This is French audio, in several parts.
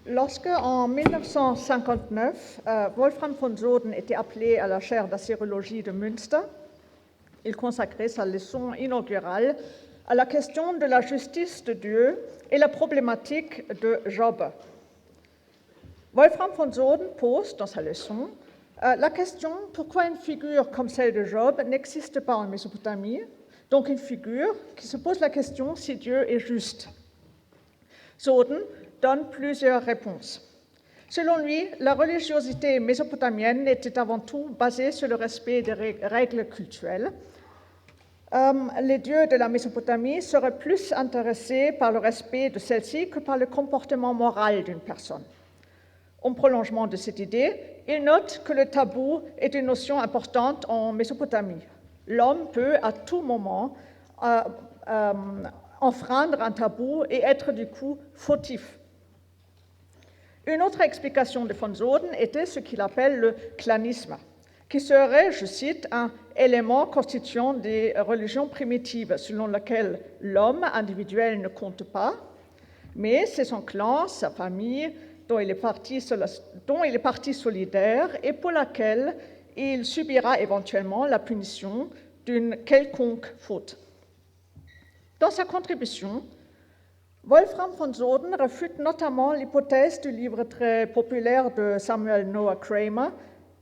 Lorsque, en 1959, Wolfram von Soden était appelé à la chaire d'assyriologie de Münster, il consacrait sa leçon inaugurale à la question de la justice de Dieu et la problématique de Job. Wolfram von Soden pose dans sa leçon la question pourquoi une figure comme celle de Job n'existe pas en Mésopotamie, donc une figure qui se pose la question si Dieu est juste. Soden donne plusieurs réponses. Selon lui, la religiosité mésopotamienne était avant tout basée sur le respect des règles cultuelles. Les dieux de la Mésopotamie seraient plus intéressés par le respect de celle-ci que par le comportement moral d'une personne. En prolongement de cette idée, il note que le tabou est une notion importante en Mésopotamie. L'homme peut à tout moment enfreindre un tabou et être du coup fautif. Une autre explication de von Soden était ce qu'il appelle le clanisme, qui serait, je cite, un élément constituant des religions primitives selon lequel l'homme individuel ne compte pas, mais c'est son clan, sa famille, dont il est partie solidaire et pour laquelle il subira éventuellement la punition d'une quelconque faute. Dans sa contribution, Wolfram von Soden réfute notamment l'hypothèse du livre très populaire de Samuel Noah Kramer,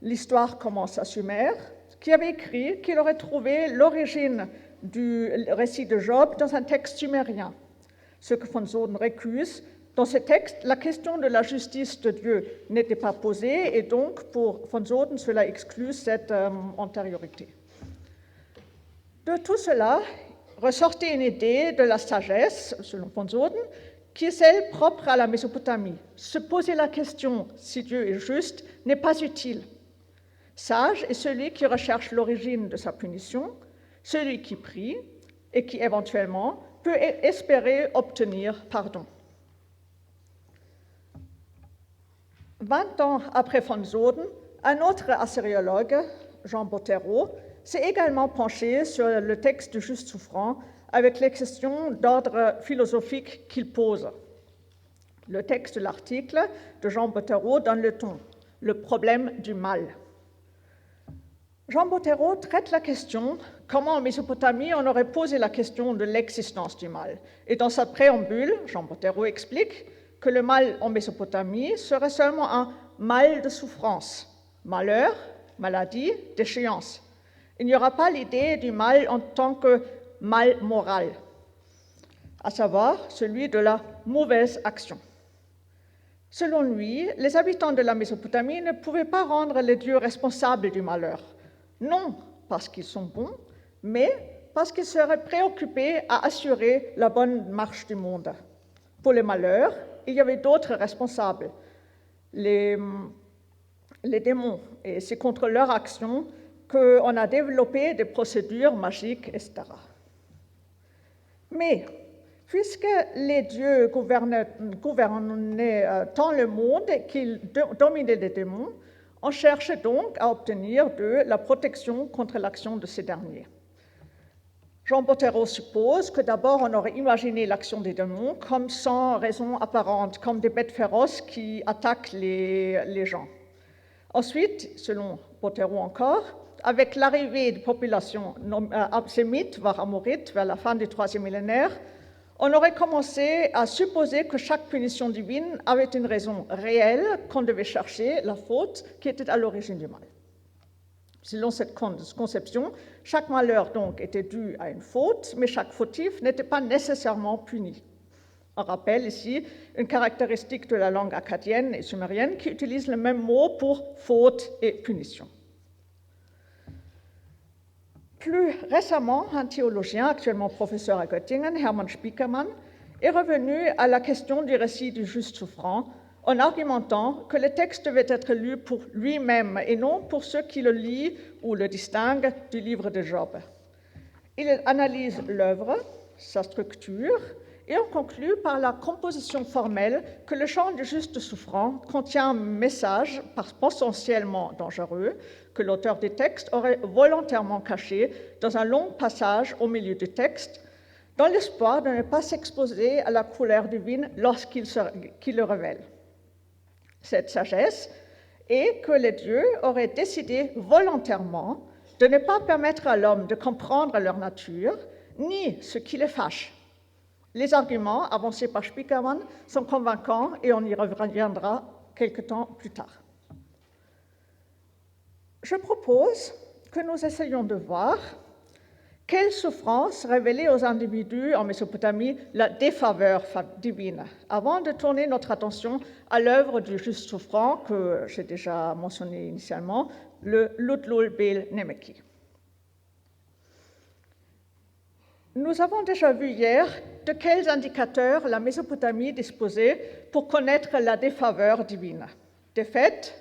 L'histoire commence à Sumer, qui avait écrit qu'il aurait trouvé l'origine du récit de Job dans un texte sumérien. Ce que von Soden récuse, dans ce texte, la question de la justice de Dieu n'était pas posée et donc pour von Soden, cela exclut cette antériorité. De tout cela, ressortait une idée de la sagesse, selon von Soden, qui est celle propre à la Mésopotamie. Se poser la question si Dieu est juste n'est pas utile. Sage est celui qui recherche l'origine de sa punition, celui qui prie et qui éventuellement peut espérer obtenir pardon. 20 ans après von Soden, un autre assyriologue, Jean Bottero, s'est également penché sur le texte du juste souffrant avec les questions d'ordre philosophique qu'il pose. Le texte de l'article de Jean Bottero donne le ton, le problème du mal. Jean Bottero traite la question comment en Mésopotamie on aurait posé la question de l'existence du mal. Et dans sa préambule, Jean Bottero explique que le mal en Mésopotamie serait seulement un mal de souffrance, malheur, maladie, déchéance. Il n'y aura pas l'idée du mal en tant que mal moral, à savoir celui de la mauvaise action. Selon lui, les habitants de la Mésopotamie ne pouvaient pas rendre les dieux responsables du malheur, non parce qu'ils sont bons, mais parce qu'ils seraient préoccupés à assurer la bonne marche du monde. Pour le malheur, il y avait d'autres responsables, les démons, et c'est contre leur action qu'on a développé des procédures magiques, etc. Mais, puisque les dieux gouvernaient tant le monde qu'ils dominaient les démons, on cherche donc à obtenir d'eux la protection contre l'action de ces derniers. Jean Bottero suppose que d'abord on aurait imaginé l'action des démons comme sans raison apparente, comme des bêtes féroces qui attaquent les gens. Ensuite, selon Bottero encore, avec l'arrivée de populations sémites, voire amorites, vers la fin du IIIe millénaire, on aurait commencé à supposer que chaque punition divine avait une raison réelle, qu'on devait chercher la faute qui était à l'origine du mal. Selon cette conception, chaque malheur donc était dû à une faute, mais chaque fautif n'était pas nécessairement puni. On rappelle ici une caractéristique de la langue akkadienne et sumérienne qui utilise le même mot pour faute et punition. Plus récemment, un théologien, actuellement professeur à Göttingen, Hermann Spiekermann, est revenu à la question du récit du juste souffrant en argumentant que le texte devait être lu pour lui-même et non pour ceux qui le lisent ou le distinguent du livre de Job. Il analyse l'œuvre, sa structure, et on conclut par la composition formelle que le chant du juste souffrant contient un message potentiellement dangereux que l'auteur du texte aurait volontairement caché dans un long passage au milieu du texte, dans l'espoir de ne pas s'exposer à la colère divine lorsqu'il le révèle. cette sagesse est que les dieux auraient décidé volontairement de ne pas permettre à l'homme de comprendre leur nature, ni ce qui les fâche. Les arguments avancés par Spiekermann sont convaincants et on y reviendra quelque temps plus tard. Je propose que nous essayions de voir quelle souffrance révélait aux individus en Mésopotamie la défaveur divine, avant de tourner notre attention à l'œuvre du juste souffrant que j'ai déjà mentionné initialement, le Lutlul Bel Nemeki. Nous avons déjà vu hier de quels indicateurs la Mésopotamie disposait pour connaître la défaveur divine, défaites,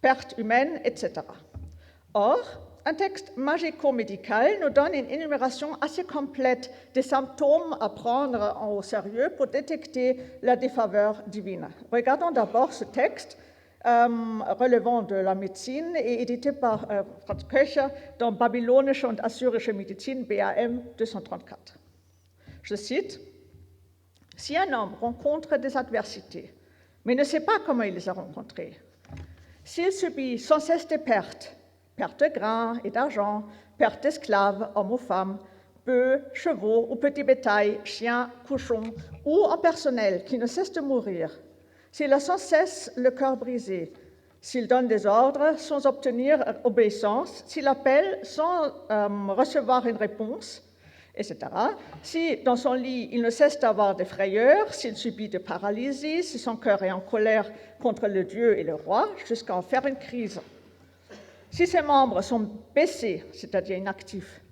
pertes humaines, etc. Or, un texte magico-médical nous donne une énumération assez complète des symptômes à prendre au sérieux pour détecter la défaveur divine. Regardons d'abord ce texte relevant de la médecine et édité par Franz Köcher dans Babylonische und Assyrische Medizin, BAM 234. Je cite, « Si un homme rencontre des adversités, mais ne sait pas comment il les a rencontrées, s'il subit sans cesse des pertes de grains et d'argent, pertes d'esclaves, hommes ou femmes, bœufs, chevaux ou petits bétail, chiens, cochons, ou en personnel qui ne cesse de mourir, s'il a sans cesse le cœur brisé, s'il donne des ordres sans obtenir obéissance, s'il appelle sans recevoir une réponse, etc. Si dans son lit il ne cesse d'avoir des frayeurs, s'il subit de paralysie, si son cœur est en colère contre le Dieu et le roi, jusqu'à en faire une crise. Si ses membres sont baissés, c'est-à-dire inactifs,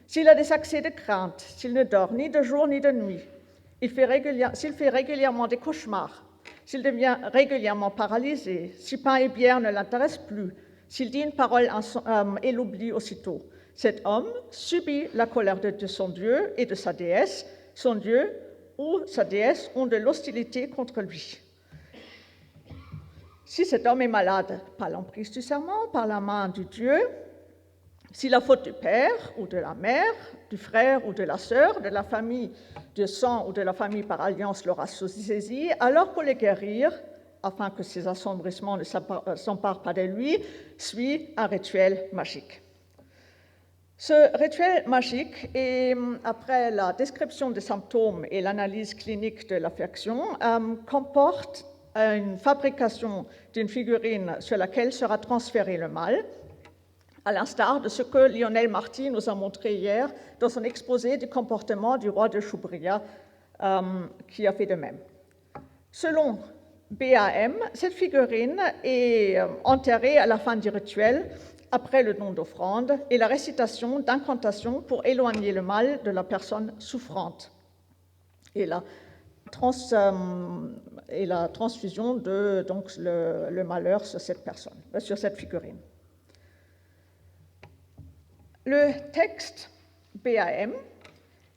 s'il a des accès de crainte, s'il ne dort ni de jour ni de nuit, s'il fait régulièrement des cauchemars, s'il devient régulièrement paralysé, si pain et bière ne l'intéressent plus, s'il dit une parole et l'oublie aussitôt, cet homme subit la colère de son Dieu et de sa déesse. Son Dieu ou sa déesse ont de l'hostilité contre lui. Si cet homme est malade par l'emprise du serment, par la main du Dieu, si la faute du père ou de la mère, du frère ou de la sœur, de la famille de sang ou de la famille par alliance l'aura saisi, alors pour les guérir, afin que ces assombrissements ne s'emparent pas de lui, suit un rituel magique. Ce rituel magique, et après la description des symptômes et l'analyse clinique de l'affection, comporte une fabrication d'une figurine sur laquelle sera transféré le mal, à l'instar de ce que Lionel Marty nous a montré hier dans son exposé du comportement du roi de Choubria, qui a fait de même. Selon BAM, cette figurine est enterrée à la fin du rituel, après le don d'offrande et la récitation d'incantations pour éloigner le mal de la personne souffrante et la transfusion de donc, le malheur sur cette personne, sur cette figurine. Le texte BAM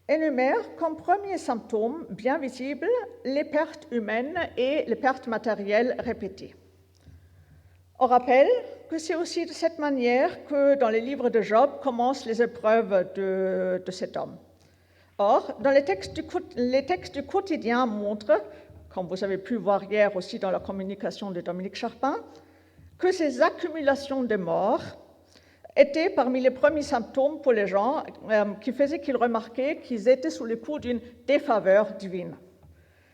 énumère comme premier symptôme bien visible les pertes humaines et les pertes matérielles répétées. On rappelle que c'est aussi de cette manière que dans les livres de Job commencent les épreuves de cet homme. Or, dans les textes du quotidien montrent, comme vous avez pu voir hier aussi dans la communication de Dominique Charpin, que ces accumulations de morts étaient parmi les premiers symptômes pour les gens qui faisaient qu'ils remarquaient qu'ils étaient sous le coup d'une défaveur divine.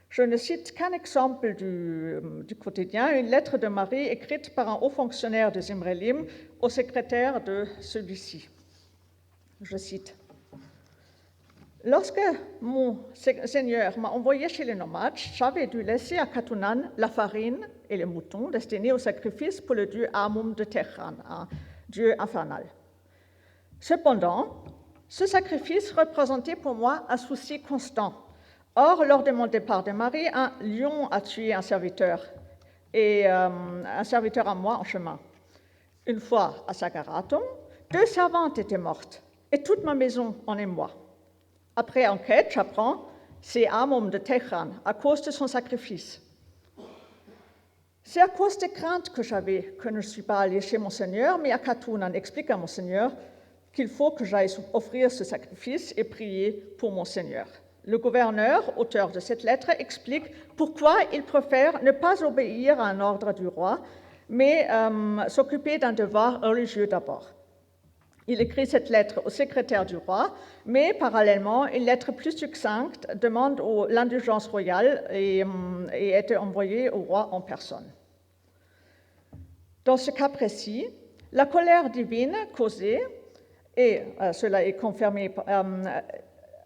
Je ne cite qu'un exemple du quotidien, une lettre de Marie écrite par un haut fonctionnaire de Zimrelim au secrétaire de celui-ci. Je cite. « Lorsque mon Seigneur m'a envoyé chez les nomades, j'avais dû laisser à Katunan la farine et les moutons destinés au sacrifice pour le dieu Amum de Techran, un dieu infernal. Cependant, ce sacrifice représentait pour moi un souci constant. Or, lors de mon départ de Marie, un lion a tué un serviteur à moi en chemin. Une fois à Sagaratum, 2 servantes étaient mortes, et toute ma maison en émoi. Après enquête, j'apprends, c'est Amum de Techran, à cause de son sacrifice. C'est à cause des craintes que j'avais que je ne suis pas allée chez mon Seigneur, mais à Katunan explique à mon Seigneur qu'il faut que j'aille offrir ce sacrifice et prier pour mon Seigneur. Le gouverneur, auteur de cette lettre, explique pourquoi il préfère ne pas obéir à un ordre du roi, mais s'occuper d'un devoir religieux d'abord. Il écrit cette lettre au secrétaire du roi, mais parallèlement, une lettre plus succincte demande l'indulgence royale et était envoyée au roi en personne. Dans ce cas précis, la colère divine causée, et cela est confirmé,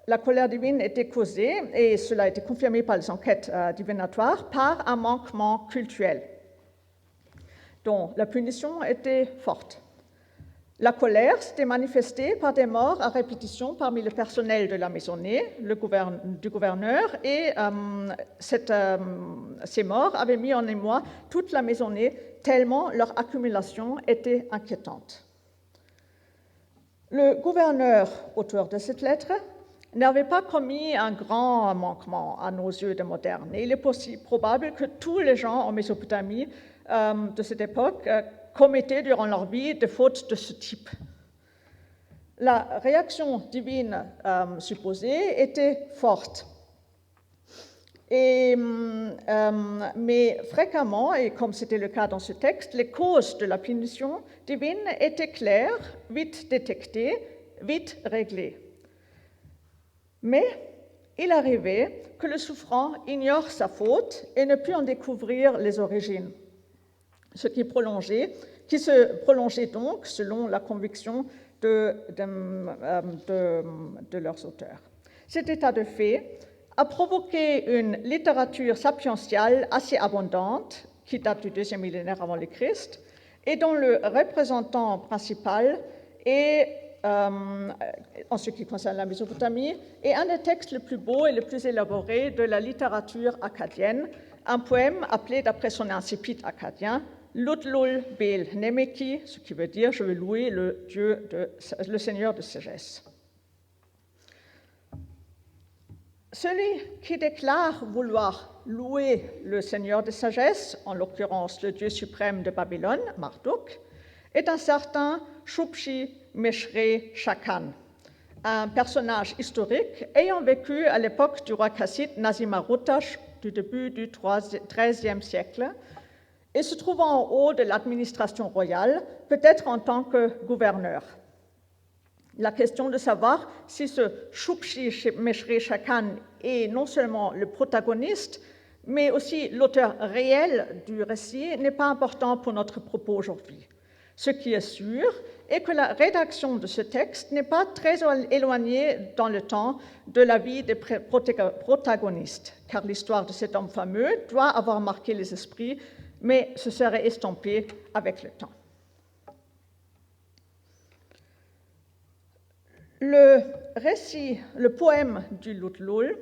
la colère divine était causée, et cela a été confirmé par les enquêtes divinatoires, par un manquement cultuel, dont la punition était forte. La colère s'était manifestée par des morts à répétition parmi le personnel de la maisonnée, du gouverneur, et ces morts avaient mis en émoi toute la maisonnée tellement leur accumulation était inquiétante. Le gouverneur, auteur de cette lettre, n'avait pas commis un grand manquement à nos yeux de modernes. Et il est probable que tous les gens en Mésopotamie de cette époque commettaient durant leur vie des fautes de ce type. La réaction divine supposée était forte. Mais fréquemment, et comme c'était le cas dans ce texte, les causes de la punition divine étaient claires, vite détectées, vite réglées. Mais il arrivait que le souffrant ignore sa faute et ne put en découvrir les origines, ce qui se prolongeait donc selon la conviction de leurs auteurs. Cet état de fait a provoqué une littérature sapientiale assez abondante, qui date du 2e millénaire avant le Christ, et dont le représentant principal est, en ce qui concerne la Mésopotamie, est un des textes les plus beaux et les plus élaborés de la littérature akkadienne, un poème appelé d'après son incipit akkadien Lutlul Bel Nemeki, ce qui veut dire « Je vais louer le Seigneur de sagesse ». Celui qui déclare vouloir louer le Seigneur de sagesse, en l'occurrence le Dieu suprême de Babylone, Marduk, est un certain Shupshi Meshre Shakan, un personnage historique ayant vécu à l'époque du roi cassite Nasimarutash du début du XIIIe siècle et se trouvant en haut de l'administration royale, peut-être en tant que gouverneur. La question de savoir si ce Shupshi Meshre Shakan est non seulement le protagoniste, mais aussi l'auteur réel du récit n'est pas important pour notre propos aujourd'hui. Ce qui est sûr est que la rédaction de ce texte n'est pas très éloignée dans le temps de la vie des protagonistes, car l'histoire de cet homme fameux doit avoir marqué les esprits, mais se serait estompée avec le temps. Le poème du Lutlul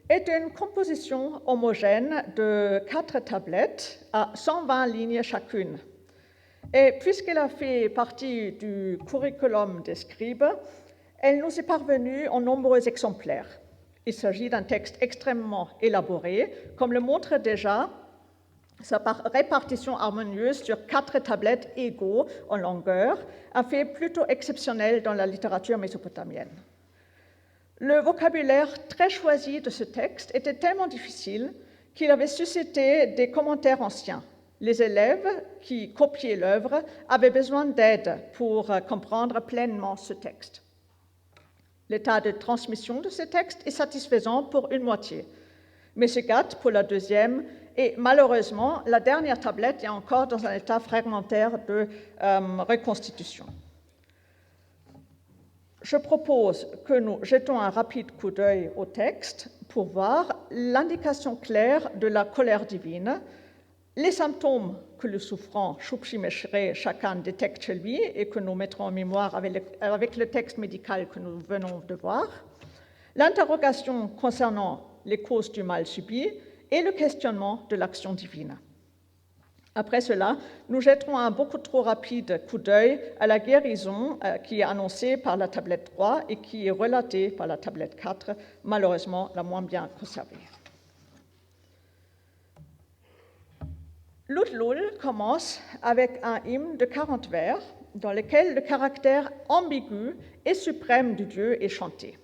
est une composition homogène de 4 tablettes à 120 lignes chacune. Et puisqu'elle a fait partie du curriculum des scribes, elle nous est parvenue en nombreux exemplaires. Il s'agit d'un texte extrêmement élaboré, comme le montre déjà sa répartition harmonieuse sur 4 tablettes égaux en longueur, un fait plutôt exceptionnel dans la littérature mésopotamienne. Le vocabulaire très choisi de ce texte était tellement difficile qu'il avait suscité des commentaires anciens. Les élèves qui copiaient l'œuvre avaient besoin d'aide pour comprendre pleinement ce texte. L'état de transmission de ce texte est satisfaisant pour une moitié, mais se gâte pour la deuxième, et malheureusement, la dernière tablette est encore dans un état fragmentaire de reconstitution. Je propose que nous jetons un rapide coup d'œil au texte pour voir l'indication claire de la colère divine, les symptômes que le souffrant Shupshi Meshre Shakan détecte chez lui et que nous mettrons en mémoire avec le texte médical que nous venons de voir, l'interrogation concernant les causes du mal subi et le questionnement de l'action divine. Après cela, nous jetterons un beaucoup trop rapide coup d'œil à la guérison qui est annoncée par la tablette 3 et qui est relatée par la tablette 4, malheureusement la moins bien conservée. Lutlul commence avec un hymne de 40 vers dans lequel le caractère ambigu et suprême du Dieu est chanté.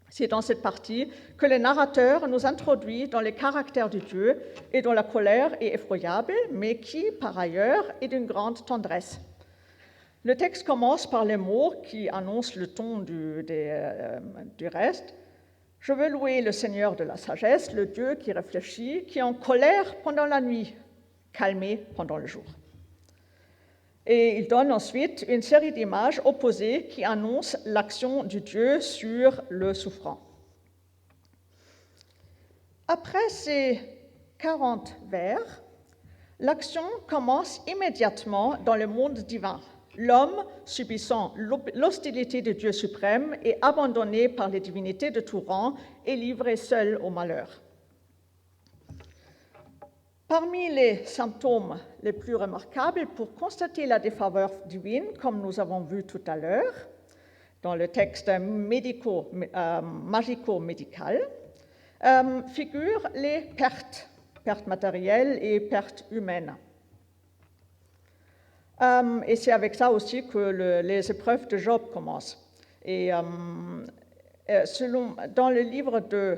C'est dans cette partie que le narrateur nous introduit dans les caractères de Dieu et dont la colère est effroyable, mais qui, par ailleurs, est d'une grande tendresse. Le texte commence par les mots qui annoncent le ton du reste. « Je veux louer le Seigneur de la sagesse, le Dieu qui réfléchit, qui est en colère pendant la nuit, calmé pendant le jour. » Et il donne ensuite une série d'images opposées qui annoncent l'action du Dieu sur le souffrant. Après ces 40 vers, l'action commence immédiatement dans le monde divin. L'homme, subissant l'hostilité de Dieu suprême, est abandonné par les divinités de tout rang et livré seul au malheur. Parmi les symptômes les plus remarquables pour constater la défaveur divine, comme nous avons vu tout à l'heure, dans le texte magico-médical, figurent les pertes matérielles et pertes humaines. Et c'est avec ça aussi que les épreuves de Job commencent. Et dans le livre de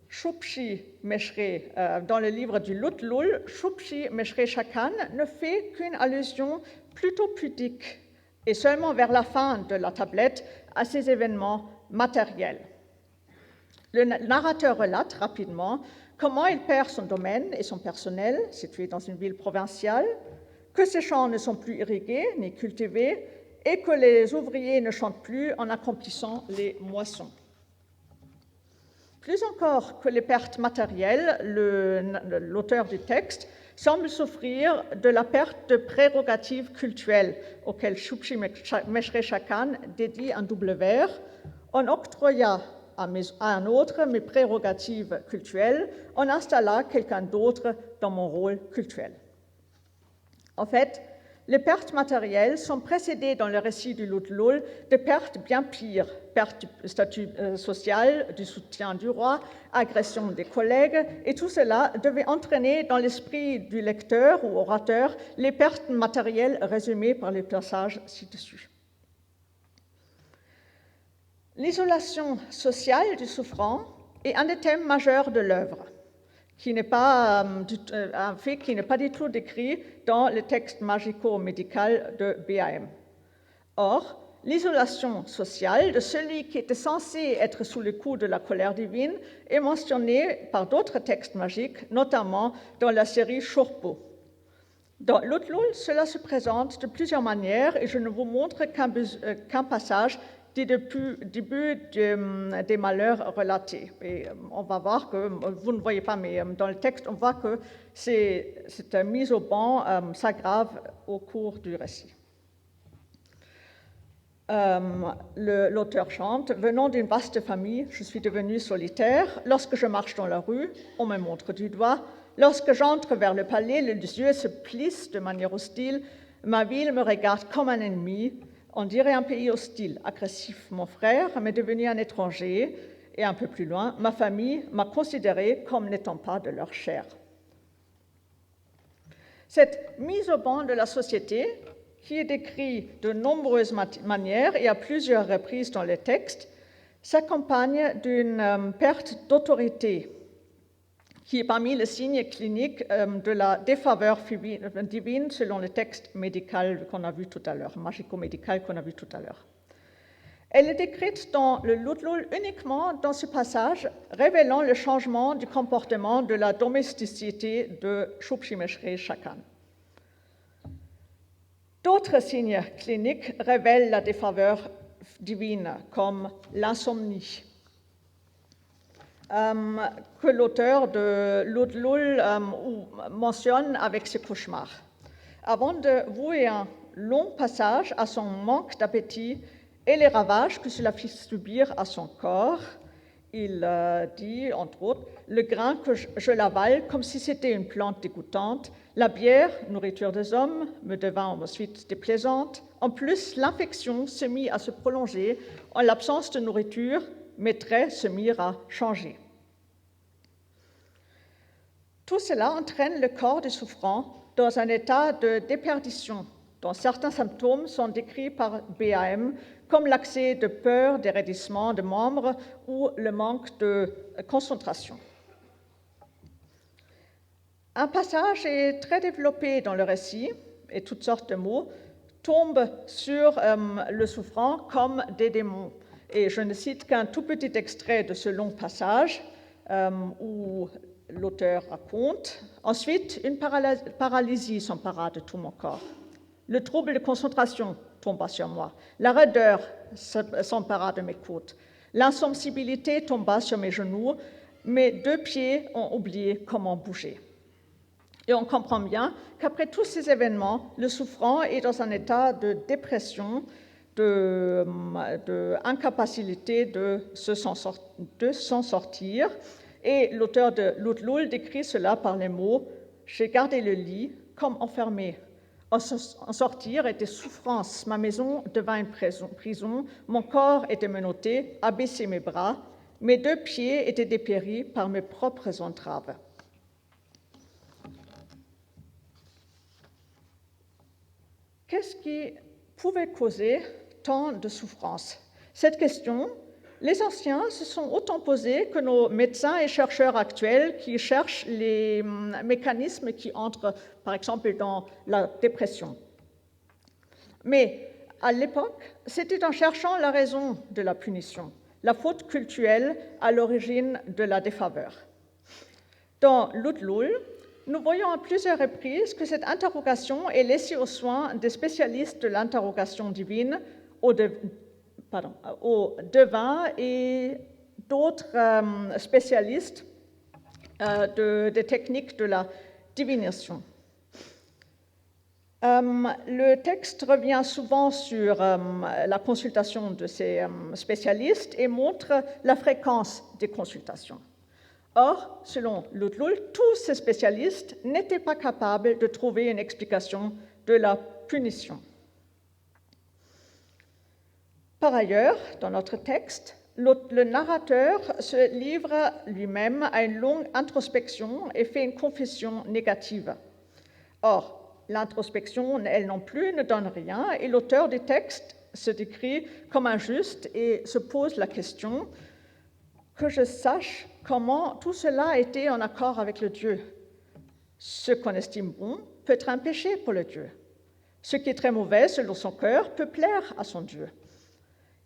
Shupshi Meshre, dans le livre du Lutlul, Shupshi Meshre Shakan ne fait qu'une allusion plutôt pudique, et seulement vers la fin de la tablette, à ces événements matériels. Le narrateur relate rapidement comment il perd son domaine et son personnel, situé dans une ville provinciale, que ses champs ne sont plus irrigués ni cultivés, et que les ouvriers ne chantent plus en accomplissant les moissons. Plus encore que les pertes matérielles, l'auteur du texte semble souffrir de la perte de prérogatives cultuelles auxquelles Shupshi Meshre Shakan dédie un double vers. On octroya à un autre mes prérogatives cultuelles, on installa quelqu'un d'autre dans mon rôle cultuel. En fait, les pertes matérielles sont précédées dans le récit du Lutlul de pertes bien pires, pertes du statut social, du soutien du roi, agression des collègues, et tout cela devait entraîner dans l'esprit du lecteur ou orateur les pertes matérielles résumées par les passages ci-dessus. L'isolation sociale du souffrant est un des thèmes majeurs de l'œuvre, un fait qui n'est pas du tout décrit dans le texte magico-médical de BAM. Or, l'isolation sociale de celui qui était censé être sous le coup de la colère divine est mentionnée par d'autres textes magiques, notamment dans la série Shurpo. Dans Lutlul, cela se présente de plusieurs manières et je ne vous montre qu'un passage du début des malheurs relatés. Et on va voir que, vous ne voyez pas, mais dans le texte, on voit que cette mise au banc s'aggrave au cours du récit. L'auteur chante « Venant d'une vaste famille, je suis devenu solitaire. Lorsque je marche dans la rue, on me montre du doigt. Lorsque j'entre vers le palais, les yeux se plissent de manière hostile. Ma ville me regarde comme un ennemi. On dirait un pays hostile, agressif. Mon frère m'est devenu un étranger. Et un peu plus loin, ma famille m'a considéré comme n'étant pas de leur chair. » Cette mise au banc de la société, qui est décrite de nombreuses manières et à plusieurs reprises dans les textes, s'accompagne d'une perte d'autorité, qui est parmi les signes cliniques de la défaveur divine selon le texte médical qu'on a vu tout à l'heure, magico-médical qu'on a vu tout à l'heure. Elle est décrite dans le Lutlul uniquement dans ce passage, révélant le changement du comportement de la domesticité de Shupshi Meshre Shakan. D'autres signes cliniques révèlent la défaveur divine, comme l'insomnie, que l'auteur de Lutlul mentionne avec ses cauchemars. Avant de vouer un long passage à son manque d'appétit et les ravages que cela fit subir à son corps, il dit, entre autres, « Le grain que je l'avale comme si c'était une plante dégoûtante, la bière, nourriture des hommes, me devint ensuite déplaisante. En plus, l'infection se mit à se prolonger. En l'absence de nourriture, mes traits se mirent à changer. » Tout cela entraîne le corps du souffrant dans un état de déperdition, dont certains symptômes sont décrits par BAM comme l'accès de peur, des raidissements de membres ou le manque de concentration. Un passage est très développé dans le récit, et toutes sortes de mots tombent sur le souffrant comme des démons. Et je ne cite qu'un tout petit extrait de ce long passage où l'auteur raconte. Ensuite, une paralysie s'empara de tout mon corps. Le trouble de concentration tomba sur moi. La raideur s'empara de mes côtes. L'insensibilité tomba sur mes genoux. Mes 2 pieds ont oublié comment bouger. Et on comprend bien qu'après tous ces événements, le souffrant est dans un état de dépression, d'incapacité de s'en sortir. Et l'auteur de L'Outlul décrit cela par les mots « J'ai gardé le lit comme enfermé. En sortir était souffrance. Ma maison devint une prison. Mon corps était menotté, abaissé mes bras. Mes 2 pieds étaient dépéris par mes propres entraves. » Qu'est-ce qui pouvait causer tant de souffrance? Cette question, les anciens se sont autant posés que nos médecins et chercheurs actuels qui cherchent les mécanismes qui entrent, par exemple, dans la dépression. Mais à l'époque, c'était en cherchant la raison de la punition, la faute cultuelle à l'origine de la défaveur. Dans L'Outlul, nous voyons à plusieurs reprises que cette interrogation est laissée aux soins des spécialistes de l'interrogation divine, aux devins et d'autres spécialistes des techniques de la divination. Le texte revient souvent sur la consultation de ces spécialistes et montre la fréquence des consultations. Or, selon L'Outlul, tous ces spécialistes n'étaient pas capables de trouver une explication de la punition. Par ailleurs, dans notre texte, le narrateur se livre lui-même à une longue introspection et fait une confession négative. Or, l'introspection, elle non plus, ne donne rien, et l'auteur du texte se décrit comme injuste et se pose la question que je sache comment tout cela a été en accord avec le Dieu. Ce qu'on estime bon peut être un péché pour le Dieu. Ce qui est très mauvais selon son cœur peut plaire à son Dieu.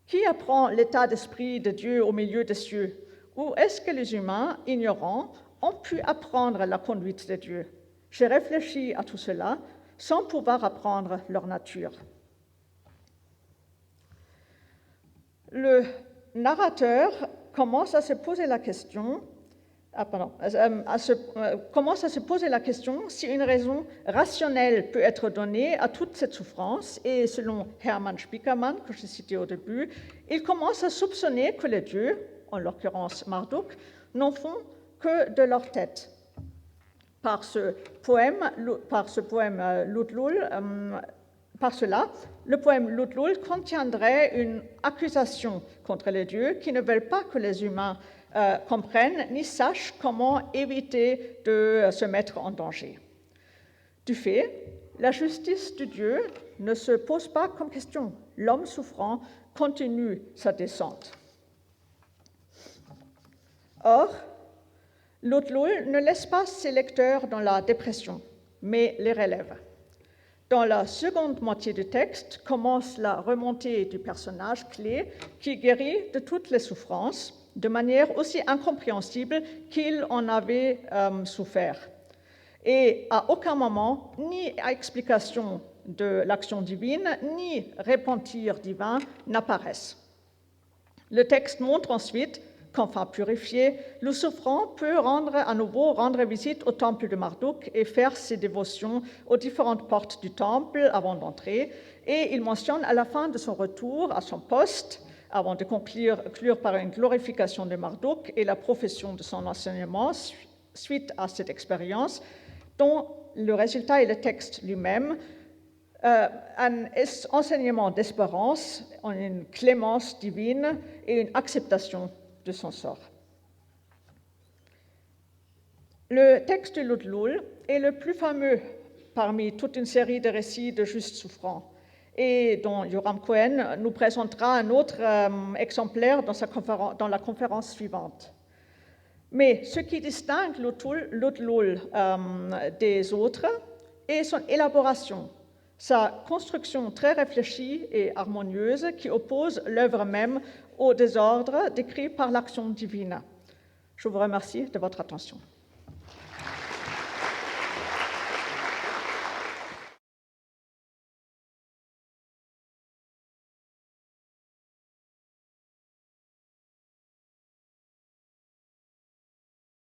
Qui apprend l'état d'esprit de Dieu au milieu des cieux? Ou est-ce que les humains, ignorants, ont pu apprendre la conduite de Dieu? J'ai réfléchi à tout cela sans pouvoir apprendre leur nature. Le narrateur commence à se poser la question si une raison rationnelle peut être donnée à toute cette souffrance, et selon Hermann Spiekermann, que je citais au début, il commence à soupçonner que les dieux, en l'occurrence Marduk, n'en font que de leur tête. Par cela, le poème L'Outlul contiendrait une accusation contre les dieux qui ne veulent pas que les humains comprennent ni sachent comment éviter de se mettre en danger. Du fait, la justice de Dieu ne se pose pas comme question. L'homme souffrant continue sa descente. Or, L'Outlul ne laisse pas ses lecteurs dans la dépression, mais les relève. Dans la seconde moitié du texte commence la remontée du personnage clé qui guérit de toutes les souffrances de manière aussi incompréhensible qu'il en avait souffert. Et à aucun moment, ni explication de l'action divine, ni repentir divin n'apparaissent. Le texte montre ensuite qu'enfin purifié, le souffrant peut à nouveau rendre visite au temple de Marduk et faire ses dévotions aux différentes portes du temple avant d'entrer. Et il mentionne à la fin de son retour à son poste, avant de conclure par une glorification de Marduk et la profession de son enseignement suite à cette expérience, dont le résultat est le texte lui-même, un enseignement d'espérance, une clémence divine et une acceptation de son sort. Le texte de L'Outlul est le plus fameux parmi toute une série de récits de justes souffrants, et dont Yoram Cohen nous présentera un autre exemplaire dans la conférence suivante. Mais ce qui distingue l'Utlul des autres est son élaboration, sa construction très réfléchie et harmonieuse qui oppose l'œuvre même au désordre décrit par l'action divine. Je vous remercie de votre attention.